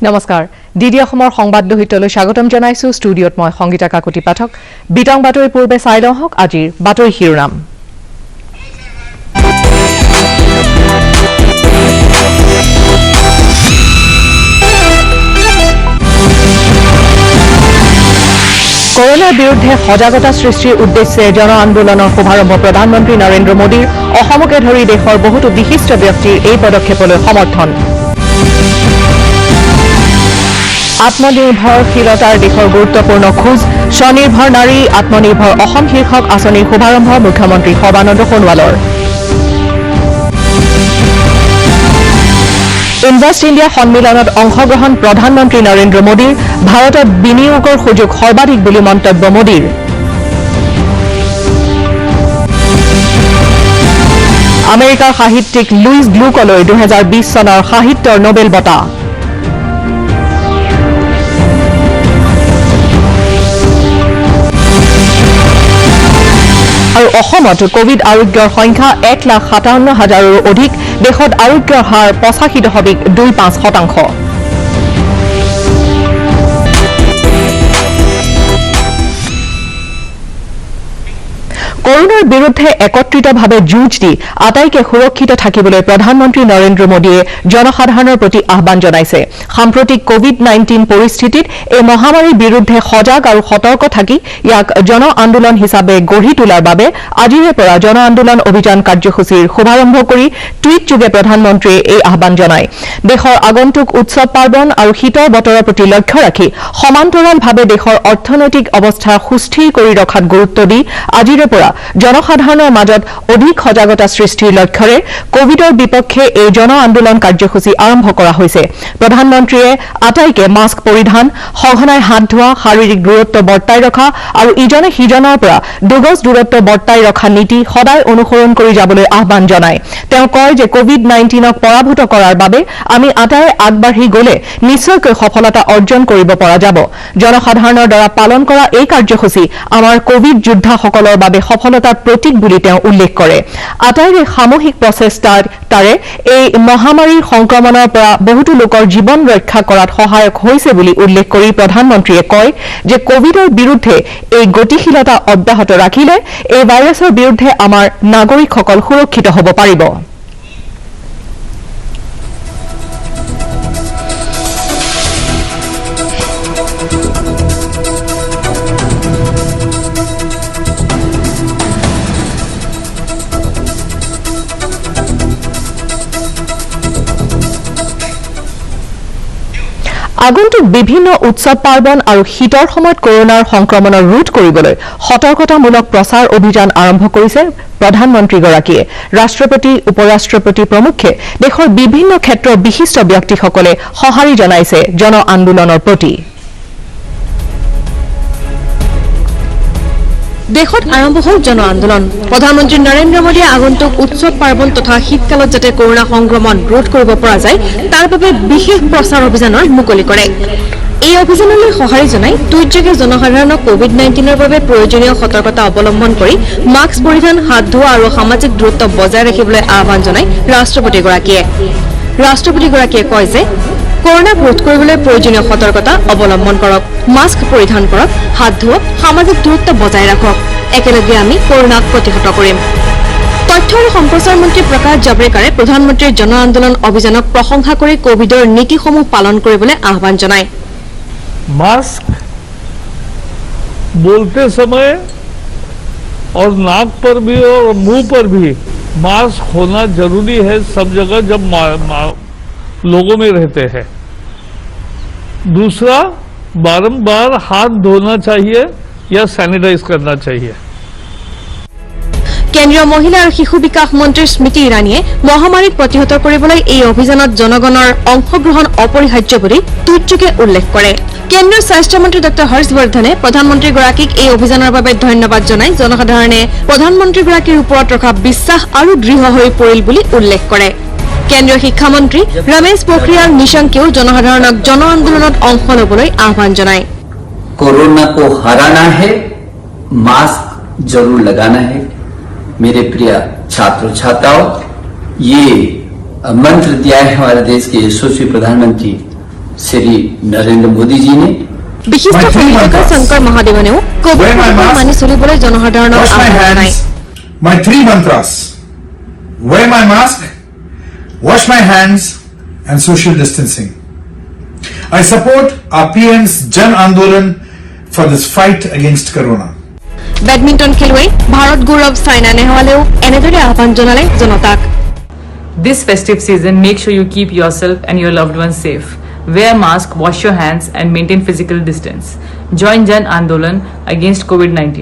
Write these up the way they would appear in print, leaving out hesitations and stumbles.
নমস্কাৰ ডিডি অসমৰ সংবাদ দহিতলৈ স্বাগতম জনাইছো ষ্টুডিঅত মই সংগীতা কাকতি পাঠক বিতং বাতৰি পূৰ্বে চাই লওক আজিৰ বাতৰি শিৰোনাম কৰোনাৰ বিৰুদ্ধে সজাগতা সৃষ্টিৰ উদ্দেশ্যে জন আন্দোলনৰ শুভাৰম্ভ প্ৰধানমন্ত্ৰী নৰেন্দ্ৰ মোদীৰ অসমকে ধৰি দেশৰ বহুতো বিশিষ্ট ব্যক্তিৰ এই পদক্ষেপলৈ সমৰ্থন আত্মনিৰ্ভৰশীলতাৰ দেশৰ গুৰুত্বপূৰ্ণ খোজ স্বনিৰ্ভৰ নাৰী আত্মনিৰ্ভৰ অসম শীৰ্ষক আঁচনিৰ শুভাৰম্ভ মুখ্যমন্ত্ৰী সৰ্বানন্দ সোণোৱালৰ ইনভেষ্ট ইণ্ডিয়া সন্মিলনত অংশগ্ৰহণ প্ৰধানমন্ত্ৰী নৰেন্দ্ৰ মোদীৰ ভাৰতত বিনিয়োগৰ সুযোগ সৰ্বাধিক বুলি মন্তব্য মোদীৰ আমেৰিকাৰ সাহিত্যিক লুইচ গ্লুকলৈ 2020 চনৰ সাহিত্যৰ নোবেল বঁটা আৰু অসমত কোভিড আৰোগ্যৰ সংখ্যা 1,57,000ৰো অধিক দেশত আৰোগ্যৰ হাৰ 85.25%। কৰোনাৰ বিৰুদ্ধে একত্ৰিতভাৱে যুঁজ দি আটাইকে সুৰক্ষিত থাকিবলৈ প্ৰধানমন্ত্ৰী নৰেন্দ্ৰ মোদীয়ে জনসাধাৰণৰ প্ৰতি আহ্বান জনাইছে সাম্প্ৰতিক কোভিড-19 পৰিস্থিতিত এই মহামাৰীৰ বিৰুদ্ধে সজাগ আৰু সতৰ্ক থাকি ইয়াক জন আন্দোলন হিচাপে গঢ়ি তোলাৰ বাবে আজিৰে পৰা জন আন্দোলন অভিযান কাৰ্যসূচীৰ শুভাৰম্ভ কৰি টুইট যোগে প্ৰধানমন্ত্ৰীয়ে এই আহ্বান জনায় দেশৰ আগন্তুক উৎসৱ পাৰ্বণ আৰু শীতৰ বতৰৰ প্ৰতি লক্ষ্য ৰাখি সমান্তৰালভাৱে দেশৰ অৰ্থনৈতিক অৱস্থা সুস্থিৰ কৰি ৰখাত গুৰুত্ব দি আজিৰে পৰা জনসাধাৰণৰ মাজত অধিক সজাগতা সৃষ্টিৰ লক্ষ্যৰে কোভিডৰ বিপক্ষে এই জন আন্দোলন কাৰ্যসূচী আৰম্ভ কৰা হৈছে প্ৰধানমন্ত্ৰীয়ে আটাইকে মাস্ক পৰিধান সঘনাই হাত ধোৱা শাৰীৰিক দূৰত্ব বৰ্তাই ৰখা আৰু ইজনে সিজনৰ পৰা দুগজ দূৰত্ব বৰ্তাই ৰখা নীতি সদায় অনুসৰণ কৰি যাবলৈ আহ্বান জনায় তেওঁ কয় যে কোভিড-19ক পৰাভূত কৰাৰ বাবে আমি আটাই আগবাঢ়ি গলে নিশ্চয়কৈ সফলতা অৰ্জন কৰিব পৰা যাব জনসাধাৰণৰ দ্বাৰা পালন কৰা এই কাৰ্যসূচী আমাৰ কোভিড যোদ্ধাসকলৰ বাবে সফলতাৰ প্ৰতীক বুলি তেওঁ উল্লেখ কৰে আটাইৰে সামূহিক প্ৰচেষ্টাৰ তাৰে এই মহামাৰীৰ সংক্ৰমণৰ পৰা বহুতো লোকৰ জীৱন ৰক্ষা কৰাত সহায়ক হৈছে বুলি উল্লেখ কৰি প্ৰধানমন্ত্ৰীয়ে কয় যে কোভিডৰ বিৰুদ্ধে এই গতিশীলতা অব্যাহত ৰাখিলে এই ভাইৰাছৰ বিৰুদ্ধে আমাৰ নাগৰিকসকল সুৰক্ষিত হ'ব পাৰিব আগন্তুক বিভিন্ন উৎসৱ পাৰ্বণ আৰু শীতৰ সময়ত কৰোনাৰ সংক্ৰমণৰ ৰোধ কৰিবলৈ সতৰ্কতামূলক প্ৰচাৰ অভিযান আৰম্ভ কৰিছে প্ৰধানমন্ত্ৰীগৰাকীয়ে ৰাষ্ট্ৰপতি উপৰাষ্ট্ৰপতি প্ৰমুখ্যে দেশৰ বিভিন্ন ক্ষেত্ৰৰ বিশিষ্ট ব্যক্তিসকলে সঁহাৰি জনাইছে জন আন্দোলনৰ প্ৰতি দেশত আৰম্ভ হল জন আন্দোলন প্ৰধানমন্ত্ৰী নৰেন্দ্ৰ মোদীয়ে আগন্তুক উৎসৱ পাৰ্বণ তথা শীতকালত যাতে কৰোনা সংক্ৰমণ ৰোধ কৰিব পৰা যায় তাৰ বাবে বিশেষ প্ৰচাৰ অভিযানৰ মুকলি কৰে এই অভিযানলৈ সঁহাৰি জনাই টুইটযোগে জনসাধাৰণক কোভিড-19ৰ বাবে প্ৰয়োজনীয় সতৰ্কতা অৱলম্বন কৰি মাস্ক পৰিধান হাত ধোৱা আৰু সামাজিক দূৰত্ব বজাই ৰাখিবলৈ আহ্বান জনাই ৰাষ্ট্ৰপতিগৰাকীয়ে কয় যে কৰোনাক ৰোধ কৰিবলৈ প্ৰয়োজনীয় সতৰ্কতা অৱলম্বন কৰক মাস্ক পৰিধান কৰক হাত ধোৱক সামাজিক দূৰত্ব বজাই ৰাখক একেলগে আমি কৰোনাক প্ৰতিহত কৰিম তথ্য আৰু সম্প্ৰচাৰ মন্ত্ৰী প্ৰকাশ জাভড়েকাৰে প্ৰধানমন্ত্ৰীৰ জন আন্দোলন অভিযানক প্ৰশংসা কৰি কোভিডৰ নীতিসমূহ পালন কৰিবলৈ আহ্বান জনায় मास्क बोलते समय और नाक पर भी और मुंह पर भी मास्क होना जरूरी है सब जगह जब लोगों में रहते हैं दूसरा बारंबार हाथ धोना चाहिए या सैनिटाइज करना चाहिए কেন্দ্ৰীয় মহিলা আৰু শিশু বিকাশ মন্ত্ৰী স্মৃতি ইৰাণীয়ে মহামাৰীক প্ৰতিহত কৰিবলৈ এই অভিযানত জনগণৰ অংশগ্ৰহণ অপৰিহাৰ্য বুলি টুইটযোগে উল্লেখ কৰে কেন্দ্ৰীয় স্বাস্থ্য মন্ত্ৰী ডঃ হৰ্ষবৰ্ধনে প্ৰধানমন্ত্ৰীগৰাকীক এই অভিযানৰ বাবে ধন্যবাদ জনাই জনসাধাৰণে প্ৰধানমন্ত্ৰীগৰাকীৰ ওপৰত ৰখা বিশ্বাস আৰু দৃঢ় হৈ পৰিল বুলি উল্লেখ কৰে কেন্দ্ৰীয় শিক্ষামন্ত্ৰী ৰমেশ পোখৰিয়াল নিশংকেও জনসাধাৰণক জন আন্দোলনত অংশ ল'বলৈ আহ্বান জনায় कोरोना को हराना है मास्क जरूर लगाना है मेरे प्रिय छात्र छात्राओं ये मंत्र दिया है हमारे देश के यशस्वी प्रधानमंत्री श्री नरेंद्र मोदी जी ने বিশিষ্ট সংগীতকাৰ শংকৰ মহাদেৱনেও কোভিড নিয়ম মানি চলিবলৈ জনসাধাৰণক wash my আহ্বান জনায়। hands, my 3 mantras: wear my mask, wash my hands, and social distancing. I support our PM's Jan Andolan for this fight against Corona. Badminton খেলুৱৈ ভাৰত গৌৰৱ সাইনা নেহৱালেও এনেদৰে আহ্বান জনালে জনতাক। This festive season, make sure you keep yourself and your loved ones safe. Wear mask, wash your hands and maintain physical distance. Join Jan Andolan against COVID-19.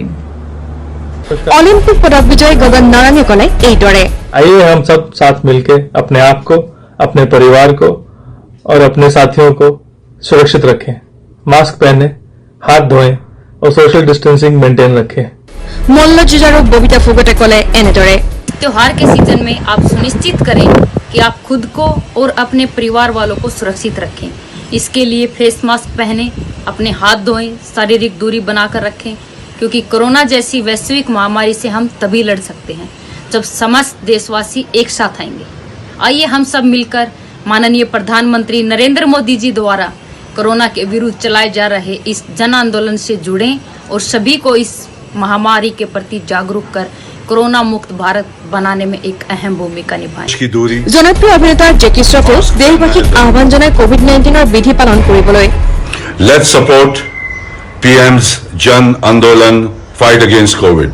Olympic পদক বিজয়ী গগন নাৰাঙে ক'লে এইদৰে। आइए हम सब साथ मिलकर अपने आप को, अपने परिवार को और अपने साथियों को सुरक्षित रखें। मास्क पहने, हाथ धोएं और सोशल डिस्टेंसिंग मेंटेन रखें। মল্লযুঁজাৰু ববিতা ফুকতে ক'লে এনেদৰে। त्योहार के सीजन में आप सुनिश्चित करें कि आप खुद को और अपने परिवार वालों को सुरक्षित रखें। इसके लिए फेस मास्क पहनें, अपने हाथ धोएं, शारीरिक दूरी बनाकर रखें, क्योंकि कोरोना जैसी वैश्विक महामारी से हम तभी लड़ सकते हैं जब समस्त देशवासी एक साथ आएंगे। आइए हम सब मिलकर माननीय प्रधानमंत्री नरेंद्र मोदी जी द्वारा कोरोना के विरुद्ध चलाए जा रहे इस जन आंदोलन से जुड़ें और सभी को इस महामारी के प्रति जागरूक कर कोरोना मुक्त भारत बनाने में एक अहम भूमिका निभाएं। জনপ্ৰিয় অভিনেতা জেকি শ্ৰফেও দেশবাসীক আহ্বান জনাই কোভিড-19 বিধি পালন কৰিবলৈ। Let's support PM's Jan Andolan fight against COVID.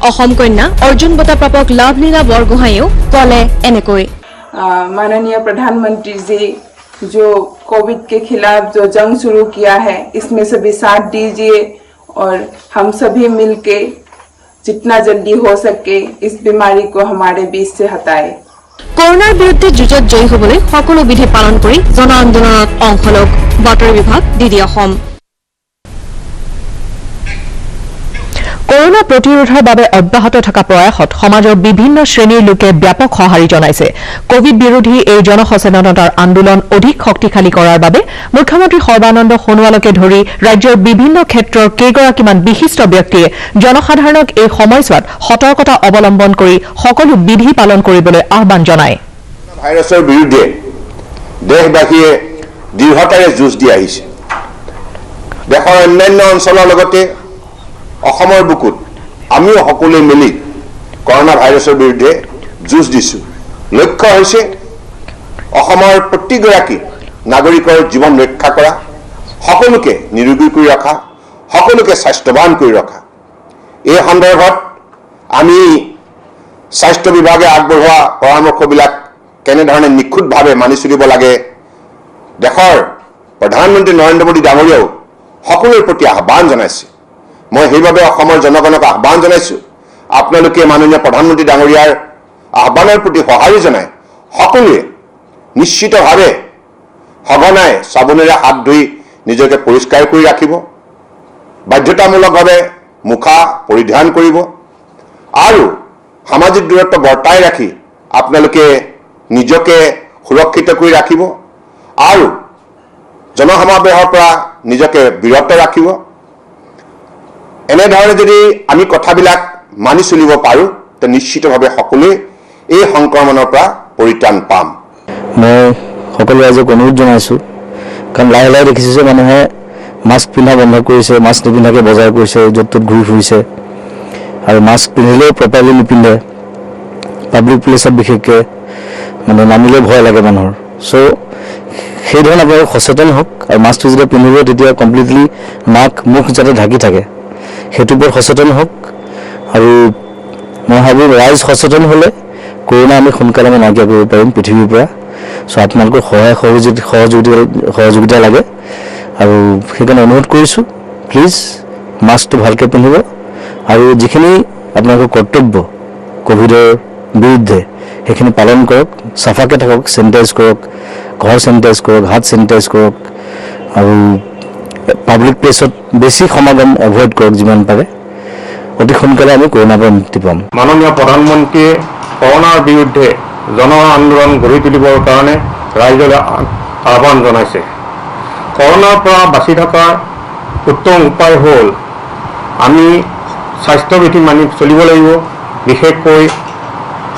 Assam কন্যা অৰ্জুন বঁটা প্ৰাপক লাভলীলা বৰগোহাঁইয়েও ক'লে এনেকৈ। माननीय प्रधानमंत्री जी जो कोविड के खिलाफ जो जंग शुरू किया है, इसमें सभी साथ दीजिए और हम सभी मिलके जितना जल्दी हो सके इस बीमारी को हमारे बीच से हटाए। কৰোনাৰ বিৰুদ্ধে যুঁজত জয়ী হ'বলৈ সকলো বিধি পালন কৰি জন আন্দোলনত অংশ লওক। বাতৰি বিভাগ ডিডি অসম। কৰোনা প্ৰতিৰোধৰ বাবে অব্যাহত থকা প্ৰয়াসত সমাজৰ বিভিন্ন শ্ৰেণীৰ লোকে ব্যাপক সঁহাৰি জনাইছে। কোভিড বিৰোধী এই জনসচেতনতাৰ আন্দোলন অধিক শক্তিশালী কৰাৰ বাবে মুখ্যমন্ত্ৰী সৰ্বানন্দ সোণোৱালকে ধৰি ৰাজ্যৰ বিভিন্ন ক্ষেত্ৰৰ কেইগৰাকীমান বিশিষ্ট ব্যক্তিয়ে জনসাধাৰণক এই সময়ছোৱাত সতৰ্কতা অৱলম্বন কৰি সকলো বিধি পালন কৰিবলৈ আহ্বান জনায়। ভাইৰাছৰ বিৰুদ্ধে দেশবাসীয়ে দৃঢ়তাৰে যুঁজ দি আহিছে। দেশৰ অন্যান্য অঞ্চলৰ লগতে অসমৰ বুকুত আমিও সকলোৱে মিলি কৰোনা ভাইৰাছৰ বিৰুদ্ধে যুঁজ দিছো। লক্ষ্য হৈছে অসমৰ প্ৰতিগৰাকী নাগৰিকৰ জীৱন ৰক্ষা কৰা, সকলোকে নিৰোগী কৰি ৰখা, সকলোকে স্বাস্থ্যৱান কৰি ৰখা। এই সন্দৰ্ভত আমি স্বাস্থ্য বিভাগে আগবঢ়োৱা পৰামৰ্শবিলাক কেনেধৰণে নিখুঁতভাৱে মানি চলিব লাগে, দেশৰ প্ৰধানমন্ত্ৰী নৰেন্দ্ৰ মোদী ডাঙৰীয়াও সকলোৰে প্ৰতি আহ্বান জনাইছে। মই সেইবাবে অসমৰ জনগণক আহ্বান জনাইছো, আপোনালোকে মাননীয় প্ৰধানমন্ত্ৰী ডাঙৰীয়াৰ আহ্বানৰ প্ৰতি সঁহাৰি জনাই সকলোৱে নিশ্চিতভাৱে সঘনাই চাবোনেৰে হাত ধুই নিজকে পৰিষ্কাৰ কৰি ৰাখিব, বাধ্যতামূলকভাৱে মুখা পৰিধান কৰিব আৰু সামাজিক দূৰত্ব বৰ্তাই ৰাখি আপোনালোকে নিজকে সুৰক্ষিত কৰি ৰাখিব আৰু জনসমাৱেশৰ পৰা নিজকে বিৰত ৰাখিব। এনেধৰণে যদি আমি কথাবিলাক মানি চলিব পাৰোঁ তে নিশ্চিতভাৱে সকলোৱে এই সংক্ৰমণৰ পৰা পৰিত্ৰাণ পাম। মই সকলো ৰাইজক অনুৰোধ জনাইছোঁ, কাৰণ লাহে লাহে দেখিছোঁ যে মানুহে মাস্ক পিন্ধা বন্ধ কৰিছে, মাস্ক নিপিন্ধাকৈ বজাৰ কৰিছে, য'ত ত'ত ঘূৰি ফুৰিছে আৰু মাস্ক পিন্ধিলেও প্ৰপাৰলি নিপিন্ধে। পাব্লিক প্লেচত বিশেষকৈ মানে নামিলেও ভয় লাগে মানুহৰ। চ' সেইধৰণে আপোনালোক সচেতন হওক আৰু মাস্কটো যেতিয়া পিন্ধিব তেতিয়া কমপ্লিটলি নাক মুখ যাতে ঢাকি থাকে সেইটোৰ ওপৰত সচেতন হওক। আৰু মই ভাবোঁ ৰাইজ সচেতন হ'লে কৰোনা আমি সোনকালে নাইকিয়া কৰিব পাৰিম পৃথিৱীৰ পৰা। চ' আপোনালোকৰ সহযোগিতা লাগে আৰু সেইকাৰণে অনুৰোধ কৰিছোঁ, প্লিজ মাস্কটো ভালকৈ পিন্ধিব আৰু যিখিনি আপোনালোকৰ কৰ্তব্য কোভিডৰ বিৰুদ্ধে সেইখিনি পালন কৰক, চাফাকৈ থাকক, চেনিটাইজ কৰক, ঘৰ চেনিটাইজ কৰক, হাত চেনিটাইজ কৰক আৰু পাব্লিক প্লেচত বেছি সমাগম এভইড কৰক যিমান পাৰে। অতি সোনকালে আমি কৰোনাৰ পৰা মুক্তি পাম। মাননীয় প্ৰধানমন্ত্ৰীয়ে কৰোনাৰ বিৰুদ্ধে জন আন্দোলন গঢ়ি তুলিবৰ কাৰণে ৰাইজলৈ আহ্বান জনাইছে। কৰোনাৰ পৰা বাচি থকাৰ উত্তম উপায় হ'ল আমি স্বাস্থ্যবিধি মানি চলিব লাগিব, বিশেষকৈ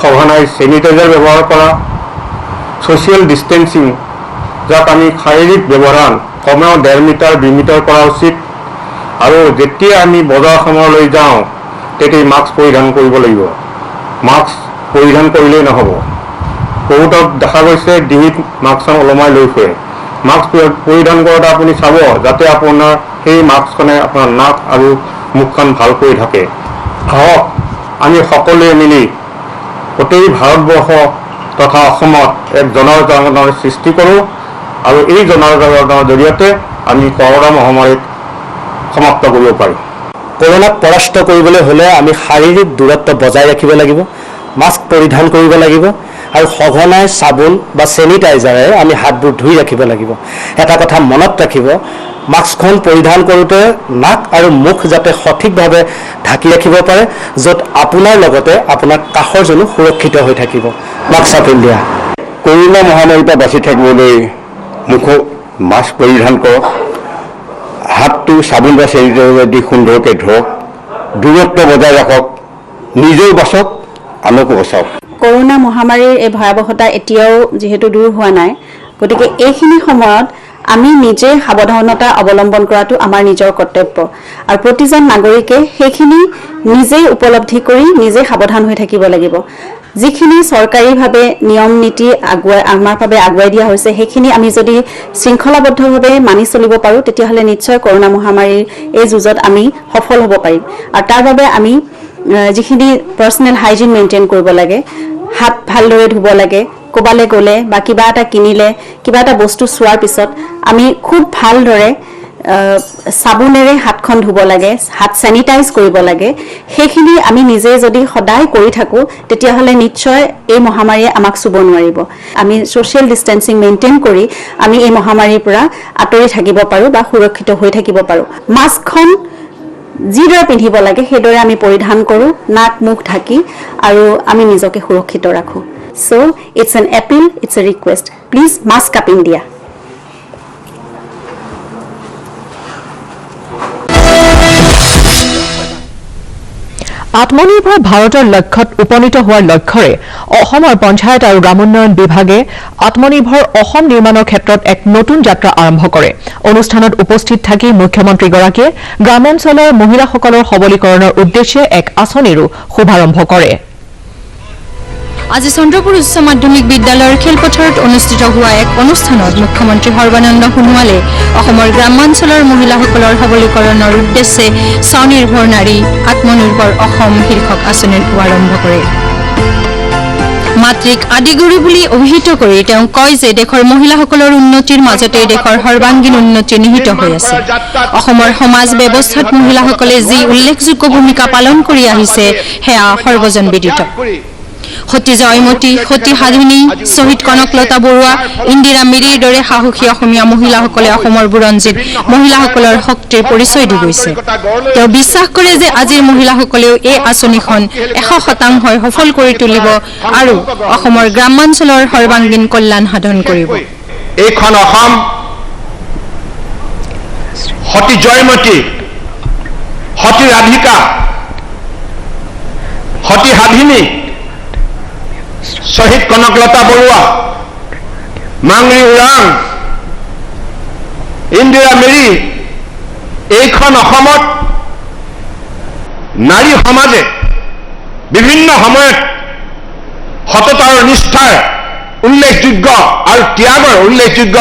সঘনাই চেনিটাইজাৰ ব্যৱহাৰ কৰা, ছ'চিয়েল ডিষ্টেঞ্চিং যাক আমি শাৰীৰিক ব্যৱধান কমেও 1.5 মিটাৰ 2 মিটাৰ কৰা উচিত আৰু যেতিয়া আমি বজাৰখনলৈ যাওঁ তেতিয়া মাস্ক পৰিধান কৰিব লাগিব। মাস্ক পৰিধান কৰিলেই নহ'ব। বহুতক দেখা গৈছে ডিঙিত মাস্কখন ওলমাই লৈ ফুৰে। মাস্ক পৰিধান কৰোঁতে আপুনি চাব যাতে আপোনাৰ সেই মাস্কখনে আপোনাৰ নাক আৰু মুখখন ভালকৈ ঢাকে। আহক আমি সকলোৱে মিলি গোটেই ভাৰতবৰ্ষ তথা অসমত এক জনজাগৰণৰ সৃষ্টি কৰোঁ আৰু এই জনজাগৰণৰ জৰিয়তে আমি কৰোনা মহামাৰীক সমাপ্ত কৰিব পাৰিম। কৰোনাক পৰাস্ত কৰিবলৈ হ'লে আমি শাৰীৰিক দূৰত্ব বজাই ৰাখিব লাগিব, মাস্ক পৰিধান কৰিব লাগিব আৰু সঘনাই চাবোন বা চেনিটাইজাৰেৰে আমি হাতবোৰ ধুই ৰাখিব লাগিব। এটা কথা মনত ৰাখিব, মাস্কখন পৰিধান কৰোঁতে নাক আৰু মুখ যাতে সঠিকভাৱে ঢাকি ৰাখিব পাৰে, য'ত আপোনাৰ লগতে আপোনাৰ কাষৰজনো সুৰক্ষিত হৈ থাকিব। Mask up India. কৰোনা মহামাৰীৰ পৰা বাচি থাকিবলৈ মুখত মাস্ক পৰিধান কৰক, হাতটো চাবোন বা চেনিটাইজাৰ দি সুন্দৰকৈ ধৰক, দূৰত্ব বজাই ৰাখক, নিজেও বাচক আনকো বচাওক। কৰোনা মহামাৰীৰ এই ভয়াৱহতা এতিয়াও যিহেতু দূৰ হোৱা নাই, গতিকে এইখিনি সময়ত আমি নিজে সাৱধানতা অৱলম্বন কৰাটো আমাৰ নিজৰ কৰ্তব্য আৰু প্ৰতিজন নাগৰিকে সেইখিনি নিজেই উপলব্ধি কৰি নিজে সাৱধান হৈ থাকিব লাগিব। যিখিনি চৰকাৰীভাৱে নিয়ম নীতি আমাৰ বাবে আগুৱাই দিয়া হৈছে সেইখিনি আমি যদি শৃংখলাবদ্ধভাৱে মানি চলিব পাৰোঁ তেতিয়াহ'লে নিশ্চয় কৰোনা মহামাৰীৰ এই যুঁজত আমি সফল হ'ব পাৰিম। আৰু তাৰ বাবে আমি যিখিনি পাৰ্চনেল হাইজিন মেইনটেইন কৰিব লাগে, হাত ভালদৰে ধুব লাগে, ক'বালৈ গ'লে বা কিবা এটা কিনিলে কিবা এটা বস্তু চোৱাৰ পিছত আমি খুব ভালদৰে চাবোনেৰে হাতখন ধুব লাগে, হাত চেনিটাইজ কৰিব লাগে। সেইখিনি আমি নিজে যদি সদায় কৰি থাকোঁ তেতিয়াহ'লে নিশ্চয় এই মহামাৰীয়ে আমাক চুব নোৱাৰিব। আমি ছ'চিয়েল ডিষ্টেঞ্চিং মেইনটেইন কৰি আমি এই মহামাৰীৰ পৰা আঁতৰি থাকিব পাৰোঁ বা সুৰক্ষিত হৈ থাকিব পাৰোঁ। মাস্কখন যিদৰে পিন্ধিব লাগে সেইদৰে আমি পৰিধান কৰোঁ, নাক মুখ ঢাকি, আৰু আমি নিজকে সুৰক্ষিত ৰাখোঁ। So it's an appeal, it's a request. Please mask up India. আত্মনিৰ্ভৰ ভাৰতৰ লক্ষ্যত উপনীত হোৱাৰ লক্ষ্যৰে অসমৰ পঞ্চায়ত আৰু গ্ৰামোন্নয়ন বিভাগে আত্মনিৰ্ভৰ অসম নিৰ্মাণৰ ক্ষেত্ৰত এক নতুন যাত্ৰা আৰম্ভ কৰে। অনুষ্ঠানত উপস্থিত থাকি মুখ্যমন্ত্ৰীগৰাকীয়ে গ্ৰামাঞ্চলৰ মহিলাসকলৰ সবলীকৰণৰ উদ্দেশ্যে এক আঁচনিৰো শুভাৰম্ভ কৰে। আজি চন্দ্ৰপুৰ উচ্চ মাধ্যমিক বিদ্যালয়ৰ খেলপথাৰত অনুষ্ঠিত হোৱা এক অনুষ্ঠানত মুখ্যমন্ত্ৰী সৰ্বানন্দ সোণোৱালে অসমৰ গ্ৰামাঞ্চলৰ মহিলাসকলৰ সবলীকৰণৰ উদ্দেশ্যে স্বনিৰ্ভৰ নাৰী আত্মনিৰ্ভৰ অসম শীৰ্ষক আঁচনিৰ শুভাৰম্ভ কৰে। মাতৃক আদিগুৰু বুলি অভিহিত কৰি তেওঁ কয় যে দেশৰ মহিলাসকলৰ উন্নতিৰ মাজতে দেশৰ সৰ্বাংগীন উন্নতি নিহিত হৈ আছে। অসমৰ সমাজ ব্যৱস্থাত মহিলাসকলে যি উল্লেখযোগ্য ভূমিকা পালন কৰি আহিছে সেয়া সৰ্বজনবিদিত। সতী জয়মতী, সতী সাধিনী, শ্বহীদ কনকলতা বৰুৱা, ইন্দিৰা মিৰিৰ দৰে সাহসী অসমীয়া মহিলাসকলে অসমৰ বুৰঞ্জীত মহিলাসকলৰ শক্তিৰ পৰিচয় দি গৈছে। তেওঁ বিশ্বাস কৰে যে আজিৰ মহিলাসকলেও এই আঁচনিখন 100% সফল কৰি তুলিব আৰু অসমৰ গ্ৰামাঞ্চলৰ সৰ্বাংগীন কল্যাণ সাধন কৰিব। এইখন অসম সতী জয়মতী, সতী ৰাধিকা, সতী সাধিনী, শ্বহীদ কনকলতা বৰুৱা, মাংৰি ওৰাং, ইন্দিৰা মিৰি, এইখন অসমত নাৰী সমাজে বিভিন্ন সময়ত সততা আৰু নিষ্ঠাৰ উল্লেখযোগ্য আৰু ত্যাগৰ উল্লেখযোগ্য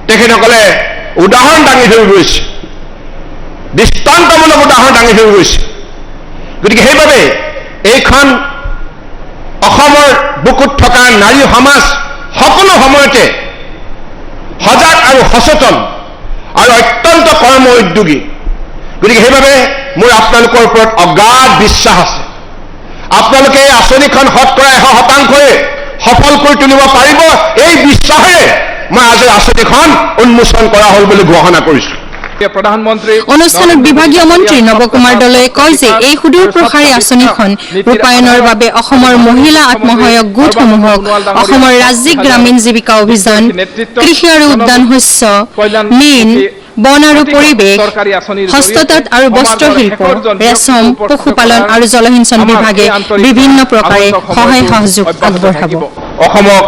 তেখেতসকলে উদাহৰণ দাঙি ধৰি গৈছে, দৃষ্টান্তমূলক উদাহৰণ দাঙি ধৰি গৈছে। গতিকে সেইবাবে এইখন অসমৰ বুকুত থকা নাৰী সমাজ সকলো সময়তে সজাগ আৰু সচেতন আৰু অত্যন্ত কৰ্ম উদ্যোগী। গতিকে সেইবাবে মোৰ আপোনালোকৰ ওপৰত অগাধ বিশ্বাস আছে। আপোনালোকে এই আঁচনিখন শতকৰা 100% সফল কৰি তুলিব পাৰিব, এই বিশ্বাসেৰে মই আজি আঁচনিখন উন্মোচন কৰা হ'ল বুলি ঘোষণা কৰিছোঁ। অনুষ্ঠানত বিভাগীয় মন্ত্ৰী নৱ কুমাৰ দলৈয়ে কয় যে এই সুদূৰ প্ৰসাৰী আঁচনিখন ৰূপায়ণৰ বাবে অসমৰ মহিলা আত্মসহায়ক গোটসমূহক অসমৰ ৰাজ্যিক গ্ৰামীণ জীৱিকা অভিযান, কৃষি আৰু উদ্যান শস্য, মীন, বন আৰু পৰিৱেশ, হস্ততাঁত আৰু বস্ত্ৰশিল্প, ৰেচম, পশুপালন আৰু জলসিঞ্চন বিভাগে বিভিন্ন প্ৰকাৰে সহায় সহযোগ আগবঢ়াব। অসমক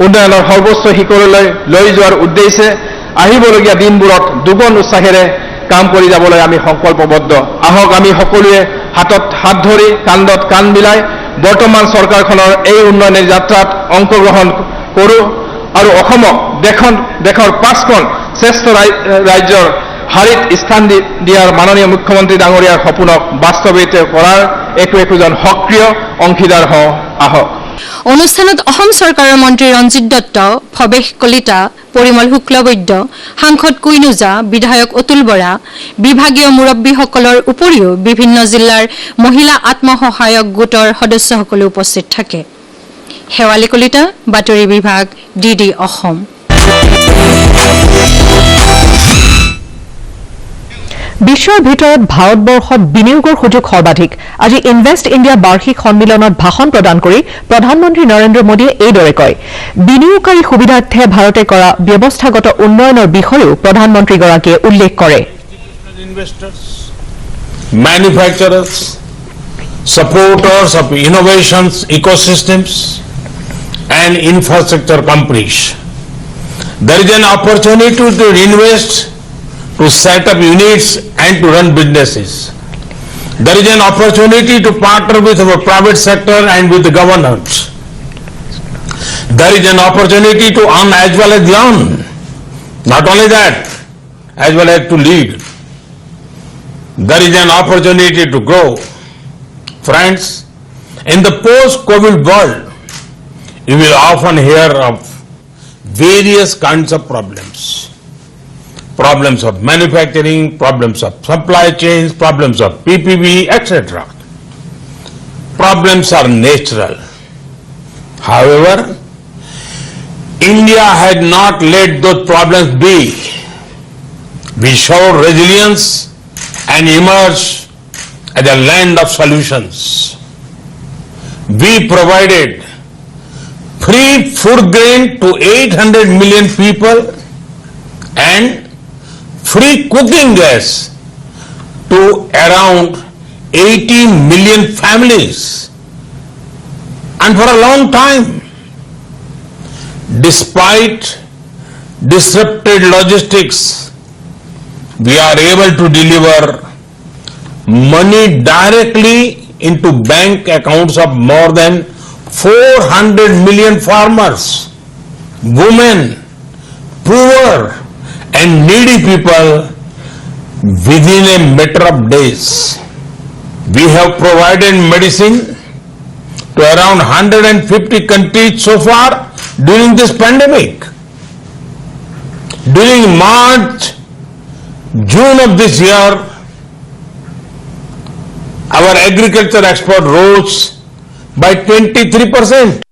উন্নয়নৰ সৰ্বোচ্চ শিখৰলৈ লৈ যোৱাৰ উদ্দেশ্যে আহিবলগীয়া দিনবোৰত দুগুণ উৎসাহেৰে কাম কৰি যাবলৈ আমি সংকল্পবদ্ধ। আহক আমি সকলোৱে হাতত হাত ধৰি কান্ধত কাণ মিলাই বৰ্তমান চৰকাৰখনৰ এই উন্নয়নৰ যাত্ৰাত অংশগ্ৰহণ কৰোঁ আৰু অসমক দেশৰ 5খন শ্ৰেষ্ঠ ৰাজ্যৰ হাৰিত স্থান দিয়াৰ মাননীয় মুখ্যমন্ত্ৰী ডাঙৰীয়াৰ সপোনক বাস্তৱায়িত কৰাৰ একোজন সক্ৰিয় অংশীদাৰ হওঁ আহক। অনুষ্ঠানত অসম চৰকাৰৰ মন্ত্ৰী ৰঞ্জিত দত্ত, ভৱেশ কলিতা, পৰিমল শুক্লবৈদ্য, সাংসদ কুইনুজা, বিধায়ক অতুল বৰা, বিভাগীয় মুৰব্বীসকলৰ উপৰিও বিভিন্ন জিলাৰ মহিলা আত্মসহায়ক গোটৰ সদস্যসকলো উপস্থিত থাকে। শেৱালী কলিতা, বাতৰি বিভাগ, DD অসম। বিশ্বৰ ভিতৰত ভাৰতবৰ্ষত বিনিয়োগৰ সুযোগ সৰ্বাধিক। আজি ইনভেষ্ট ইণ্ডিয়া বাৰ্ষিক সন্মিলনত ভাষণ প্ৰদান কৰি প্ৰধানমন্ত্ৰী নৰেন্দ্ৰ মোদীয়ে এইদৰে কয়। বিনিয়োগকাৰী সুবিধাৰ্থে ভাৰতে কৰা ব্যৱস্থাগত উন্নয়নৰ বিষয়েও প্ৰধানমন্ত্ৰীগৰাকীয়ে উল্লেখ কৰে। Manufacturers, supporters of innovations, ecosystems, and infrastructure companies. There is an opportunity to invest, to set up units and to run businesses. There is an opportunity to partner with our private sector and with the governments. There is an opportunity to earn as well as learn. Not only that, as well as to lead. There is an opportunity to grow. Friends, in the post-COVID world, you will often hear of various kinds of problems. Problems of manufacturing, problems of supply chains, problems of PPP, etc. Problems are natural. However, India had not let those problems be. We showed resilience and emerged as a land of solutions. We provided free food grain to 800 million people and free cooking gas to around 80 million families. And for a long time, despite disrupted logistics, we are able to deliver money directly into bank accounts of more than 400 million farmers, women, poor and needy people within a matter of days. We have provided medicine to around 150 countries so far during this pandemic. During March, June of this year, our agriculture export rose by 23%.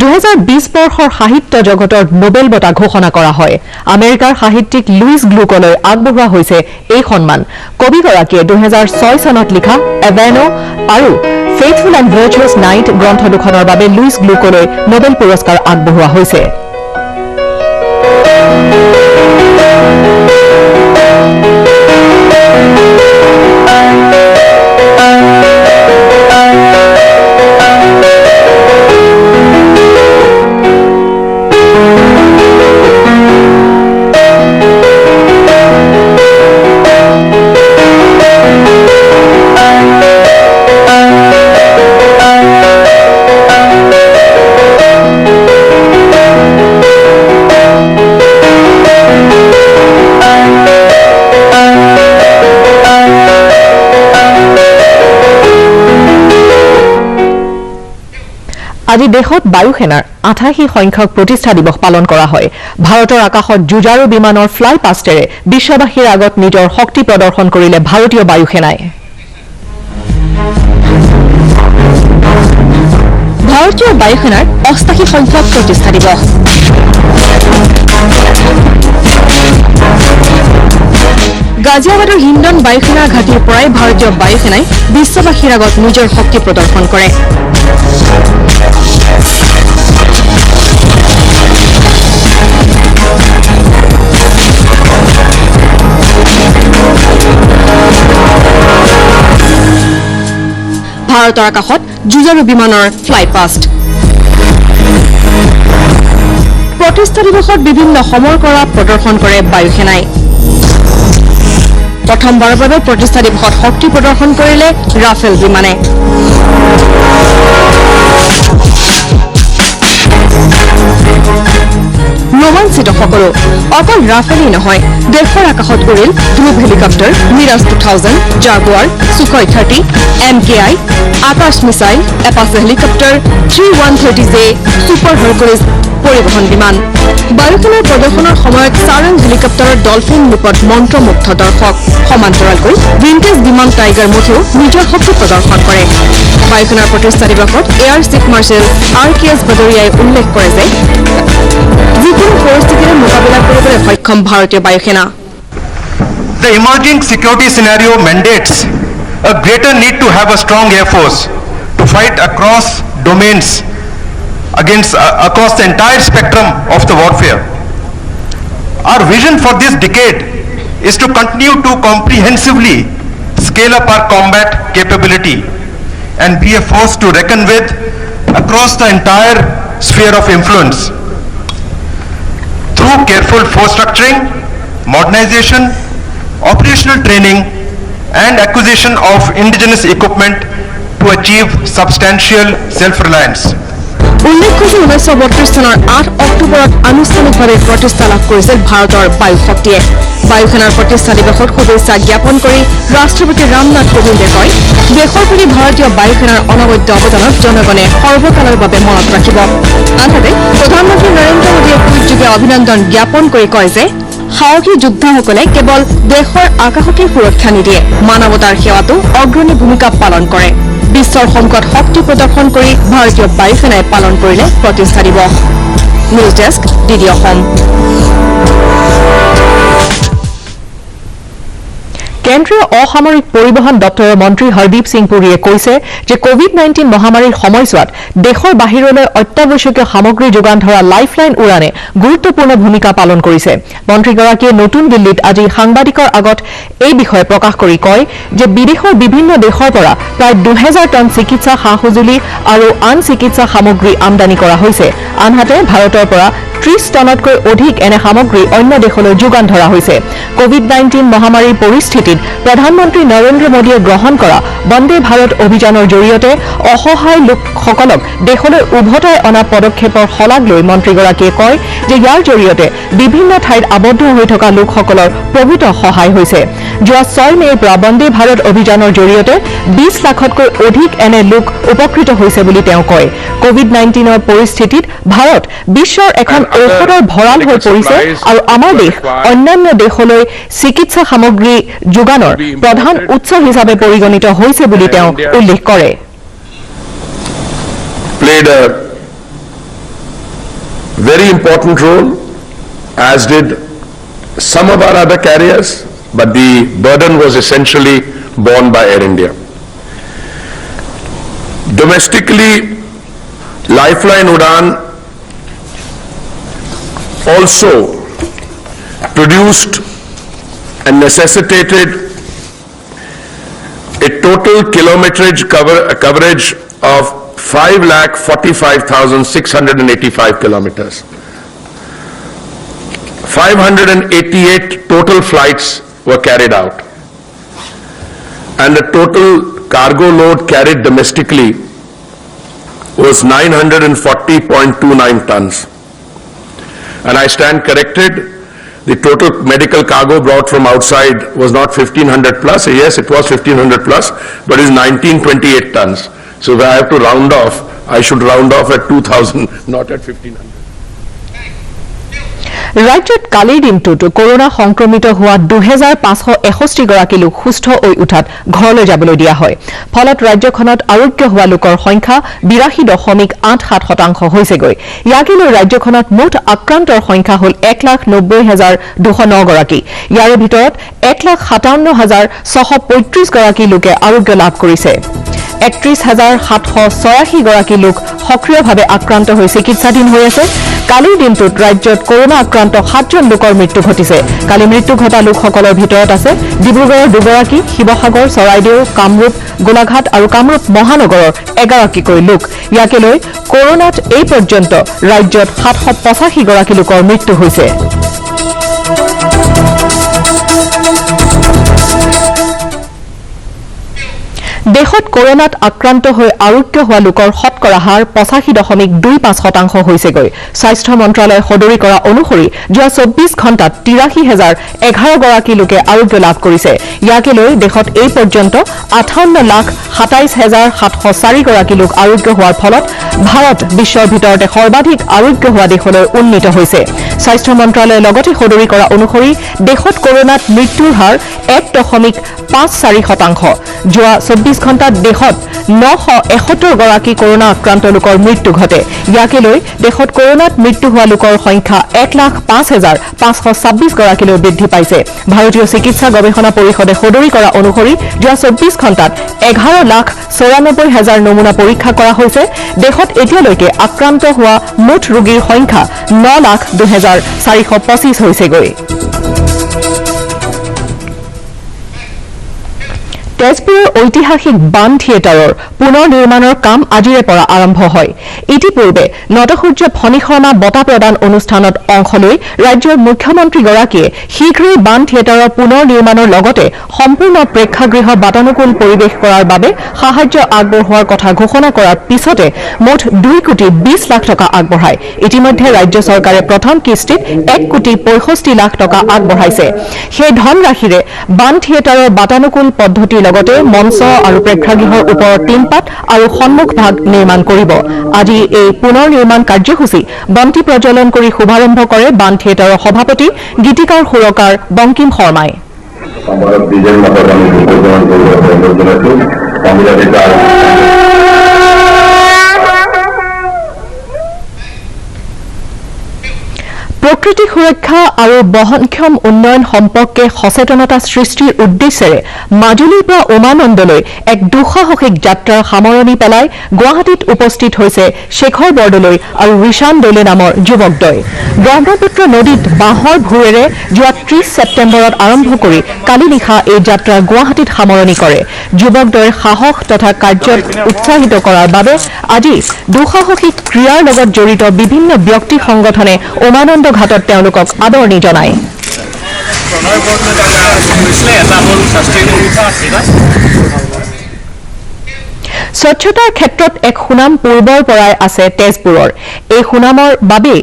2020 বৰ্ষৰ সাহিত্য জগতৰ Nobel বঁটা ঘোষণা কৰা হয়। আমেৰিকাৰ সাহিত্যিক Louis গ্লুকলৈ আগবঢ়োৱা হৈছে এই সন্মান। কবিগৰাকীয়ে 2006 চনত লিখা এভেনো আৰু ফেইথফুল এণ্ড ভাৰ্চুৱাছ নাইট গ্ৰন্থ দুখনৰ বাবে লুইচ গ্লুকলৈ নোবেল পুৰস্কাৰ আগবঢ়োৱা হৈছে। আজি দেশত বায়ু সেনাৰ 88 সংখ্যক প্ৰতিষ্ঠা দিৱস পালন কৰা হয়। ভাৰতৰ আকাশত যুঁজাৰু বিমানৰ ফ্লাই পাষ্টেৰে বিশ্ববাসীৰ আগত নিজৰ শক্তি প্ৰদৰ্শন কৰিলে ভাৰতীয় বায়ু সেনাই। ভাৰতীয় বায়ু সেনাৰ 88 সংখ্যক প্ৰতিষ্ঠা দিৱস। গাজিয়াবাদৰ হিন্দন বায়ুসেনা ঘাটিৰ পৰাই ভাৰতীয় বায়ুসেনাই বিশ্ববাসীৰ আগত নিজৰ শক্তি প্ৰদৰ্শন কৰে। ভাৰতৰ আকাশত যুঁজাৰু বিমানৰ ফ্লাইপাষ্ট প্ৰতিষ্ঠা দিৱসত বিভিন্ন সমৰ কৰা প্ৰদৰ্শন কৰে বায়ুসেনাই প্ৰথমবাৰৰ বাবে প্ৰতিষ্ঠা দিৱসত শক্তি প্ৰদৰ্শন কৰিলে ৰাফেল বিমানে ৰোমাঞ্চিত সকলো অকল ৰাফেলেই নহয় দেশৰ আকাশত উৰিল Dhruv helicopter Mirage 2000 Jaguar Sukhoi 30 MKI Akash missile Apache helicopter 3130J super Hercules পৰিবহন বিমান বায়ুসেনাৰ প্ৰদৰ্শনৰ সময়ত সাৰং হেলিকপ্টাৰৰ ডলফিন ৰূপত মন্ত্ৰমুগ্ধ দৰ্শক সমান্তৰালকৈ ভিন্টেজ বিমান টাইগাৰ মুঠেও নিজৰ শক্তি প্ৰদৰ্শন কৰে বায়ুসেনাৰ প্ৰতিষ্ঠা দিৱসত এয়াৰ চিফ মাৰ্শ্বেল RKS ভদৌৰিয়াই উল্লেখ কৰে যে যিকোনো পৰিস্থিতিৰে মোকাবিলা কৰিবলৈ সক্ষম ভাৰতীয় বায়ুসেনা The emerging security scenario mandates a greater need to have a strong air force to fight across domains across the entire spectrum of the warfare. Our vision for this decade is to continue to comprehensively scale up our combat capability and be a force to reckon with across the entire sphere of influence. Through careful force structuring, modernization, operational training and acquisition of indigenous equipment to achieve substantial self-reliance. উল্লেখ্য যে 1932 চনৰ 8 অক্টোবৰত আনুষ্ঠানিকভাৱে প্ৰতিষ্ঠা লাভ কৰিছিল ভাৰতৰ বায়ু শক্তিয়ে বায়ুসেনাৰ প্ৰতিষ্ঠা দিৱসত শুভেচ্ছা জ্ঞাপন কৰি ৰাষ্ট্ৰপতি ৰামনাথ কোবিন্দে কয় দেশৰ প্ৰতি ভাৰতীয় বায়ুসেনাৰ অনবদ্য অৱদানক জনগণে সৰ্বকালৰ বাবে মনত ৰাখিব আনহাতে প্ৰধানমন্ত্ৰী নৰেন্দ্ৰ মোদীয়ে টুইটযোগে অভিনন্দন জ্ঞাপন কৰি কয় যে সাহসী যোদ্ধাসকলে কেৱল দেশৰ আকাশকে সুৰক্ষা নিদিয়ে মানৱতাৰ সেৱাতো অগ্ৰণী ভূমিকা পালন কৰে বিশ্বৰ সংকট শক্তি প্ৰদৰ্শন কৰি ভাৰতীয় বায়ুসেনাই পালন কৰিলে প্ৰতিষ্ঠা দিৱস নিউজ ডেস্ক ডিডি অসম কেন্দ্ৰীয় অসামৰিক পৰিবহণ দপ্তৰৰ মন্ত্ৰী হৰদীপ সিং পুৰীয়ে কৈছে যে কোভিড-19 মহামাৰীৰ সময়ছোৱাত দেশৰ বাহিৰলৈ অত্যাৱশ্যকীয় সামগ্ৰী যোগান ধৰা লাইফলাইন উড়ানে গুৰুত্বপূৰ্ণ ভূমিকা পালন কৰিছে মন্ত্ৰীগৰাকীয়ে নতুন দিল্লীত আজি সাংবাদিকৰ আগত এই বিষয়ে প্ৰকাশ কৰি কয় যে বিদেশৰ বিভিন্ন দেশৰ পৰা প্ৰায় 2000 টন চিকিৎসা সা-সঁজুলি আৰু আন চিকিৎসা সামগ্ৰী আমদানি কৰা হৈছে আনহাতে ভাৰতৰ পৰা 30 টনতকৈ অধিক এনে সামগ্ৰী অন্য দেশলৈ যোগান ধৰা হৈছে কোভিড-19 মহামাৰীৰ পৰিস্থিতিত প্ৰধানমন্ত্ৰী নৰেন্দ্ৰ মোদীয়ে গ্ৰহণ কৰা বন্দে ভাৰত অভিযানৰ জৰিয়তে অসহায় লোকসকলক দেশলৈ উভতাই অনা পদক্ষেপৰ শলাগ লৈ মন্ত্ৰীগৰাকীয়ে কয় যে ইয়াৰ জৰিয়তে বিভিন্ন ঠাইত আবদ্ধ হৈ থকা লোকসকলৰ প্ৰভূত সহায় হৈছে যোৱা 6 মে'ৰ পৰা বন্দে ভাৰত অভিযানৰ জৰিয়তে 20 লাখতকৈ অধিক এনে লোক উপকৃত হৈছে বুলি তেওঁ কয় কোভিড-19ৰ পৰিস্থিতিত ভাৰত বিশ্বৰ এখন ঔষধৰ ভঁৰাল হৈ পৰিছে আৰু আমাৰ দেশ অন্যান্য দেশলৈ চিকিৎসা সামগ্ৰী যোগানৰ প্ৰধান উৎস হিচাপে পৰিগণিত হৈছে বুলি তেওঁ উল্লেখ কৰে Played a very important role, as did some of our other carriers, but the burden was essentially borne by Air India. Domestically, Lifeline Udan also produced and necessitated a total kilometrage coverage of 5,45,685 kilometers. 588 total flights were carried out, and the total cargo load carried domestically was 940.29 tons. And I stand corrected, the total medical cargo brought from outside was not 1,500 plus. Yes, it was 1,500 plus, but it is 1928 tons. So if I have to round off, I should round off at 2,000, not at 1,500. ৰাজ্যত কালিৰ দিনটোত corona সংক্ৰমিত হোৱা 2561 গৰাকী লোক সুস্থ হৈ উঠাত ঘৰলৈ যাবলৈ দিয়া হয় ফলত ৰাজ্যখনত আৰোগ্য হোৱা লোকৰ সংখ্যা 82.87% হৈছেগৈ ইয়াকে লৈ ৰাজ্যখনত মুঠ আক্ৰান্তৰ সংখ্যা হ'ল 1,90,209 গৰাকী ইয়াৰ ভিতৰত 1,57,635 গৰাকী লোকে আৰোগ্য লাভ কৰিছে 31,784 গৰাকী লোক সক্ৰিয়ভাৱে আক্ৰান্ত হৈ চিকিৎসাধীন হৈ আছে। কালিৰ দিনটোত ৰাজ্যত কৰোনা আক্ৰান্ত 7জন লোকৰ মৃত্যু ঘটিছে। কালি মৃত্যু ঘটা লোকসকলৰ ভিতৰত আছে ডিব্ৰুগড়ৰ 2গৰাকী, শিৱসাগৰ, চৰাইদেউ, কামৰূপ, গোলাঘাট আৰু কামৰূপ মহানগৰৰ 11গৰাকীকৈ লোক। ইয়াকে লৈ কৰোনাত এই পৰ্যন্ত ৰাজ্যত 785 গৰাকী লোকৰ মৃত্যু হৈছে। দেশত কৰোনাত আক্ৰান্ত হৈ আৰোগ্য হোৱা লোকৰ শতকৰা হাৰ 85.25% হৈছেগৈ। স্বাস্থ্য মন্ত্ৰালয়ে সদৰি কৰা অনুসৰি যোৱা 24 ঘণ্টাত 83,011 গৰাকী লোকে আৰোগ্য লাভ কৰিছে। ইয়াকে লৈ দেশত এই পৰ্যন্ত 58,27,704 গৰাকী লোক আৰোগ্য হোৱাৰ ফলত ভাৰত বিশ্বৰ ভিতৰতে সৰ্বাধিক আৰোগ্য হোৱা দেশলৈ উন্নীত হৈছে। স্বাস্থ্য মন্ত্ৰালয়ে লগতে সদৰি কৰা অনুসৰি দেশত কৰোনাত মৃত্যুৰ হাৰ 1.54%। যোৱা 24 ঘণ্টাত দেশত 971 গৰাকী কৰোনা আক্ৰান্ত লোকৰ মৃত্যু ঘটে। ইয়াকে লৈ দেশত কৰোনাত মৃত্যু হোৱা লোকৰ সংখ্যা 1,05,526 গৰাকীলৈ বৃদ্ধি পাইছে। ভাৰতীয় চিকিৎসা গৱেষণা পৰিষদে সদৰি কৰা অনুসৰি যোৱা 24 ঘণ্টাত 11,94,000 নমুনা পৰীক্ষা কৰা হৈছে। দেশত এতিয়ালৈকে আক্ৰান্ত হোৱা মুঠ ৰোগীৰ সংখ্যা 9,02,425 হৈছেগৈ। তেজপুৰৰ ঐতিহাসিক বাণ থিয়েটাৰৰ পুনৰ নিৰ্মাণৰ কাম আজিৰে পৰা আৰম্ভ হয়। ইতিপূৰ্বে নটসূৰ্য ফণী শৰ্মা বঁটা প্ৰদান অনুষ্ঠানত অংশ লৈ ৰাজ্যৰ মুখ্যমন্ত্ৰীগৰাকীয়ে শীঘ্ৰেই বাণ থিয়েটাৰৰ পুনৰ নিৰ্মাণৰ লগতে সম্পূৰ্ণ প্ৰেক্ষাগৃহ বাতানুকূল পৰিৱেশ কৰাৰ বাবে সাহায্য আগবঢ়োৱাৰ কথা ঘোষণা কৰাৰ পিছতে মুঠ 2,20,00,000 টকা আগবঢ়ায়। ইতিমধ্যে ৰাজ্য চৰকাৰে প্ৰথম কিস্তিত 1,65,00,000 টকা আগবঢ়াইছে। সেই ধনৰাশিৰে বাণ থিয়েটাৰৰ বাতানুকূল পদ্ধতিৰ লগতে মঞ্চ আৰু প্ৰেক্ষাগৃহৰ ওপৰত টিনপাত আৰু সন্মুখ ভাগ নিৰ্মাণ কৰিব। আজি এই পুনৰ নিৰ্মাণ কাৰ্যসূচী বন্তি প্ৰজ্বলন কৰি শুভাৰম্ভ কৰে বাণ থিয়েটাৰৰ সভাপতি গীতিকাৰ সুৰকাৰ বংকিম শৰ্মাই। প্ৰকৃতি সুৰক্ষা আৰু বহনক্ষম উন্নয়ন সম্পৰ্কে সচেতনতা সৃষ্টিৰ উদ্দেশ্যেৰে মাজুলীৰ পৰা উমানন্দলৈ এক দুঃসাহসিক যাত্ৰাৰ সামৰণি পেলাই গুৱাহাটীত উপস্থিত হৈছে শেখৰ বৰদলৈ আৰু ৰিশান দলে নামৰ যুৱকদ্বয়। ব্ৰহ্মপুত্ৰ নদীত বাঁহৰ ভূৰেৰে যোৱা 30 ছেপ্টেম্বৰত আৰম্ভ কৰি কালি নিশা এই যাত্ৰা গুৱাহাটীত সামৰণি কৰে। যুৱকদ্বয়ৰ সাহস তথা কাৰ্যত উৎসাহিত কৰাৰ বাবে আজি দুঃসাহসিক ক্ৰীড়াৰ লগত জড়িত বিভিন্ন ব্যক্তি সংগঠনে উমানন্দ ঘাটত তেওঁলোকক আদৰণি জনায়। স্বচ্ছতাৰ ক্ষেত্ৰত এক সুনাম পূৰ্বৰ পৰাই আছে তেজপুৰৰ। এই সুনামৰ বাবেই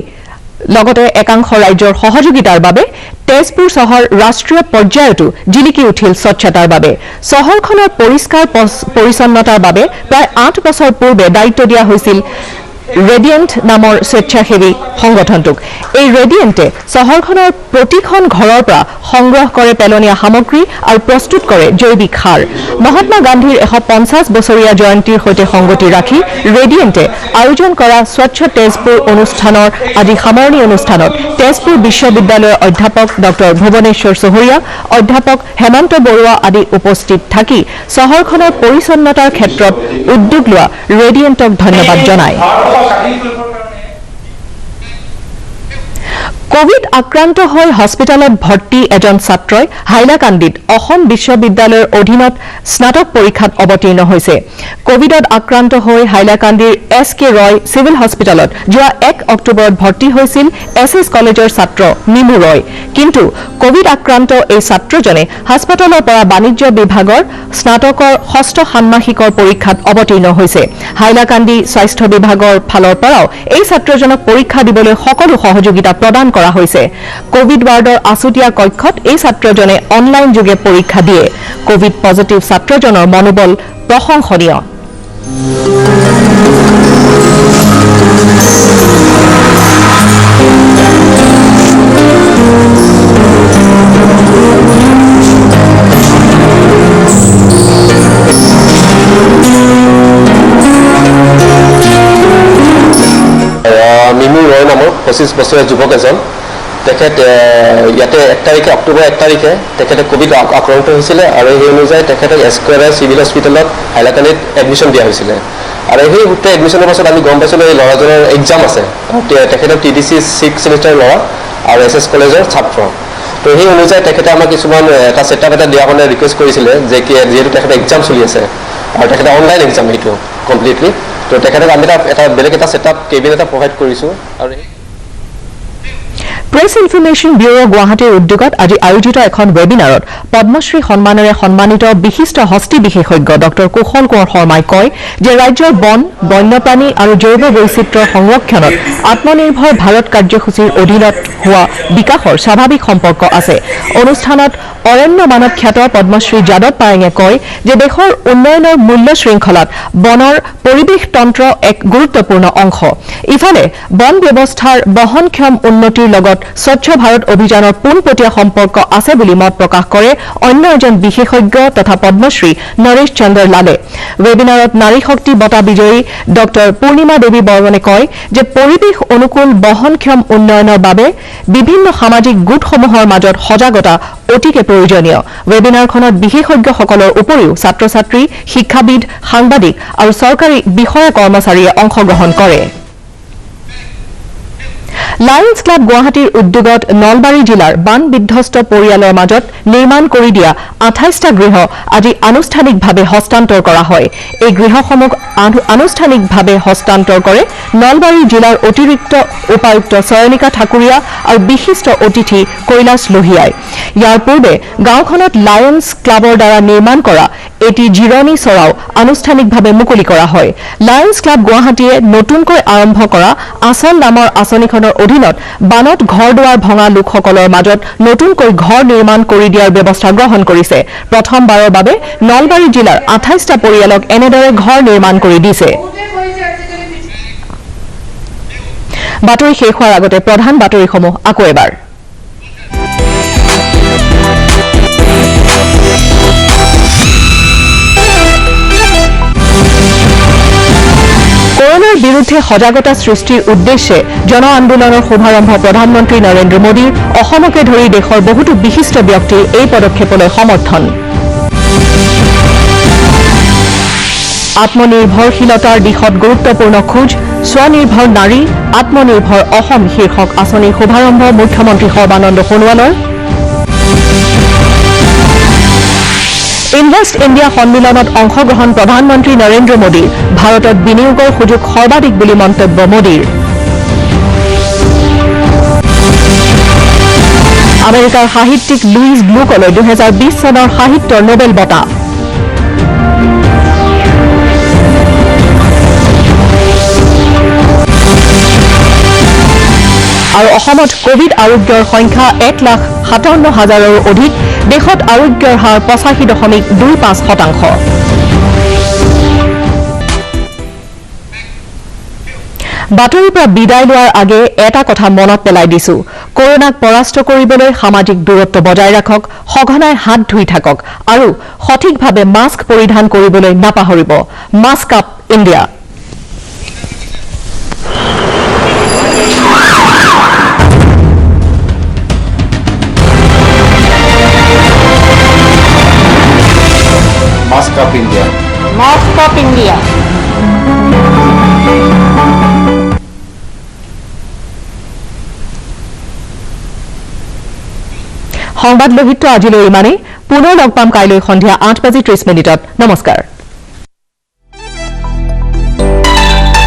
লগতে একাংশ ৰাজ্যৰ সহযোগিতাৰ বাবে তেজপুৰ চহৰ ৰাষ্ট্ৰীয় পৰ্যায়তো জিলিকি উঠিল স্বচ্ছতাৰ বাবে। চহৰখনৰ পৰিষ্কাৰ পৰিচ্ছন্নতাৰ বাবে প্ৰায় 8 বছৰ পূৰ্বে দায়িত্ব দিয়া হৈছিল ৰেডিয়েণ্ট নামৰ স্বেচ্ছাসেৱী সংগঠনটোক। এই ৰেডিয়েণ্টে চহৰখনৰ প্ৰতিখন ঘৰৰ পৰা সংগ্ৰহ কৰে পেলনীয়া সামগ্ৰী আৰু প্ৰস্তুত কৰে জৈৱিক সাৰ। মহাত্মা গান্ধীৰ 150 বছৰীয়া জয়ন্তীৰ সৈতে সংগতি ৰাখি ৰেডিয়েণ্টে আয়োজন কৰা স্বচ্ছ তেজপুৰ অনুষ্ঠানৰ আজি সামৰণি অনুষ্ঠানত তেজপুৰ বিশ্ববিদ্যালয়ৰ অধ্যাপক ডঃ ভুৱনেশ্বৰ চহৰীয়া, অধ্যাপক হেমন্ত বৰুৱা আদি উপস্থিত থাকি চহৰখনৰ পৰিচ্ছন্নতাৰ ক্ষেত্ৰত উদ্যোগ লোৱা ৰেডিয়েণ্টক ধন্যবাদ জনায়। কোভিড আক্ৰান্ত হৈ হস্পিটেলত ভৰ্তি এজন ছাত্ৰই হাইলাকান্দিত অসম বিশ্ববিদ্যালয়ৰ অধীনত স্নাতক পৰীক্ষাত অৱতীৰ্ণ হৈছে। কোভিডত আক্ৰান্ত হৈ হাইলাকান্দিৰ SK ৰয় চিভিল হস্পিটেলত যোৱা 1 অক্টোবৰত ভৰ্তি হৈছিল SS কলেজৰ ছাত্ৰ মিমু ৰয়। কিন্তু কোভিড আক্ৰান্ত এই ছাত্ৰজনে হাস্পতালৰ পৰা বাণিজ্য বিভাগৰ স্নাতকৰ 6ষ্ঠ ষান্মাসিকৰ পৰীক্ষাত অৱতীৰ্ণ হৈছে। হাইলাকান্দি স্বাস্থ্য বিভাগৰ ফালৰ পৰাও এই ছাত্ৰজনক পৰীক্ষা দিবলৈ সকলো সহযোগিতা প্ৰদান কৰা হৈছে। কোভিড ৱাৰ্ডৰ আছুতীয়া কক্ষত এই ছাত্ৰজনে অনলাইন যোগে পৰীক্ষা দিয়ে। কোভিড পজিটিভ ছাত্ৰজনৰ মনোবল প্ৰশংসনীয়। মিমু ৰয় নামৰ 25 বছৰীয়া যুৱক এজন তেখেত ইয়াতে 1 তাৰিখে অক্টোবৰ 1 তাৰিখে তেখেতে কোভিড আক্ৰান্ত হৈছিলে আৰু সেই অনুযায়ী তেখেতক এছকুৱেৰ চিভিল হস্পিটেলত হাইলাকান্দিত এডমিশ্যন দিয়া হৈছিলে আৰু সেই গোটেই এডমিশ্যনৰ পাছত আমি গম পাইছিলোঁ এই ল'ৰাজনৰ এক্সাম আছে তেখেতৰ TDC 6 ছেমিষ্টাৰ ল'ৰা আৰু SS কলেজৰ ছাত্ৰ তো সেই অনুযায়ী তেখেতে আমাক কিছুমান এটা ছেটআপ এটা দিয়াৰ কাৰণে ৰিকুৱেষ্ট কৰিছিলে যে যিহেতু তেখেতে এক্সাম চলি আছে আৰু তেখেতে অনলাইন এক্সাম সেইটো কমপ্লিটলি তো তেখেতক আমি এটা বেলেগ এটা ছেটআপ কেবিন এটা প্ৰভাইড কৰিছোঁ আৰু প্ৰেছ ইনফৰমেশ্যন ব্যুৰ গুৱাহাটীৰ উদ্যোগত আজি আয়োজিত এখন ৱেবিনাৰত পদ্মশ্ৰী সন্মানেৰে সন্মানিত বিশিষ্ট হস্তি বিশেষজ্ঞ ডক্টৰ কুশল কোঁৱৰ শৰ্মাই কয় যে ৰাজ্যৰ বন বন্যপ্ৰাণী আৰু জৈৱ বৈচিত্ৰ্যৰ সংৰক্ষণত আত্মনিৰ্ভৰ ভাৰত কাৰ্যসূচীৰ অধীনত হোৱা বিকাশৰ স্বাভাৱিক সম্পৰ্ক আছে অনুষ্ঠানত অৰণ্য মানৱ খ্যাত পদ্মশ্ৰী যাদৱ পায়েঙে কয় যে দেশৰ উন্নয়নৰ মূল্য শৃংখলাত বনৰ পৰিৱেশ তন্ত্ৰ এক গুৰুত্বপূৰ্ণ অংশ ইফালে বন ব্যৱস্থাৰ বহনক্ষম উন্নতিৰ লগত স্বচ্ছ ভাৰত অভিযানৰ পোনপটীয়া সম্পৰ্ক আছে বুলি মত প্ৰকাশ কৰে অন্য এজন বিশেষজ্ঞ তথা পদ্মশ্ৰী নৰেশ চন্দ্ৰ লালে ৱেবিনাৰত নাৰী শক্তি বঁটা বিজয়ী ডক্টৰ পূৰ্ণিমা দেৱী বৰ্মনে কয় যে পৰিৱেশ অনুকূল বহনক্ষম উন্নয়নৰ বাবে বিভিন্ন সামাজিক গোটসমূহৰ মাজত সজাগতা অতিকে প্ৰয়োজনীয় ৱেবিনাৰখনত বিশেষজ্ঞসকলৰ উপৰিও ছাত্ৰ ছাত্ৰী শিক্ষাবিদ সাংবাদিক আৰু চৰকাৰী বিষয়া কৰ্মচাৰীয়ে অংশগ্ৰহণ কৰে লায়ন্স ক্লাব গুৱাহাটীৰ উদ্যোগত নলবাৰী জিলাৰ বান বিধ্বস্ত পৰিয়ালৰ মাজত নিৰ্মাণ কৰি দিয়া 28টা গৃহ আজি আনুষ্ঠানিকভাৱে হস্তান্তৰ কৰা হয় এই গৃহসমূহ আনুষ্ঠানিকভাৱে হস্তান্তৰ কৰে নলবাৰী জিলাৰ অতিৰিক্ত উপায়ুক্ত চয়নিকা ঠাকুৰীয়া আৰু বিশিষ্ট অতিথি কৈলাশ লোহিয়াই ইয়াৰ পূৰ্বে গাঁওখনত লায়ন্স ক্লাবৰ দ্বাৰা নিৰ্মাণ কৰা এটি জিৰণি চৰাও আনুষ্ঠানিকভাৱে মুকলি কৰা হয় লায়ন্স ক্লাব গুৱাহাটীয়ে নতুনকৈ আৰম্ভ কৰা আচল নামৰ আঁচনিখনৰ অধীনত বানত ঘৰ দুৱাৰ ভঙা লোকসকলৰ মাজত নতুনকৈ ঘৰ নিৰ্মাণ কৰি দিয়াৰ ব্যৱস্থা গ্ৰহণ কৰিছে প্ৰথমবাৰৰ বাবে নলবাৰী জিলাৰ 28টা পৰিয়ালক এনেদৰে ঘৰ নিৰ্মাণ কৰি দিছে বাতৰি শেষ হোৱাৰ আগতে প্ৰধান বাতৰিসমূহ আকৌ এবাৰ কৰোনাৰ বিৰুদ্ধে সজাগতা সৃষ্টিৰ উদ্দেশ্যে জন আন্দোলনৰ শুভাৰম্ভ প্ৰধানমন্ত্ৰী নৰেন্দ্ৰ মোদীৰ অসমকে ধৰি দেশৰ বহুতো বিশিষ্ট ব্যক্তিৰ এই পদক্ষেপলৈ সমৰ্থন আত্মনিৰ্ভৰশীলতাৰ দিশত গুৰুত্বপূৰ্ণ খোজ স্বনিৰ্ভৰ নাৰী আত্মনিৰ্ভৰ অসম শীৰ্ষক আঁচনিৰ শুভাৰম্ভ মুখ্যমন্ত্ৰী সৰ্বানন্দ সোণোৱালৰ ইনভেষ্ট ইণ্ডিয়া সন্মিলনত অংশগ্ৰহণ প্ৰধানমন্ত্ৰী নৰেন্দ্ৰ মোদীৰ ভাৰতত বিনিয়োগৰ সুযোগ সৰ্বাধিক বুলি মন্তব্য মোদীৰ আমেৰিকাৰ সাহিত্যিক লুইজ গ্লুকলৈ 2020 চনৰ সাহিত্যৰ নোবেল বঁটা আৰু অসমত কোভিড আৰোগ্যৰ সংখ্যা 1,57,000ৰো অধিক দেশত আৰোগ্যৰ হাৰ 85.25%। বাতৰিৰ পৰা বিদায় লোৱাৰ আগে এটা কথা মনত পেলাই দিছো কৰোনাক পৰাস্ত কৰিবলৈ সামাজিক দূৰত্ব বজাই ৰাখক সঘনাই হাত ধুই থাকক আৰু সঠিকভাৱে মাস্ক পৰিধান কৰিবলৈ নাপাহৰিব mask up India Mask Up India. Mask Up India. সংবাদ লোহিত আজিলৈ ইমানেই পুনৰ লগ পাম কাইলৈ সন্ধিয়া 8:30 নমস্কাৰ।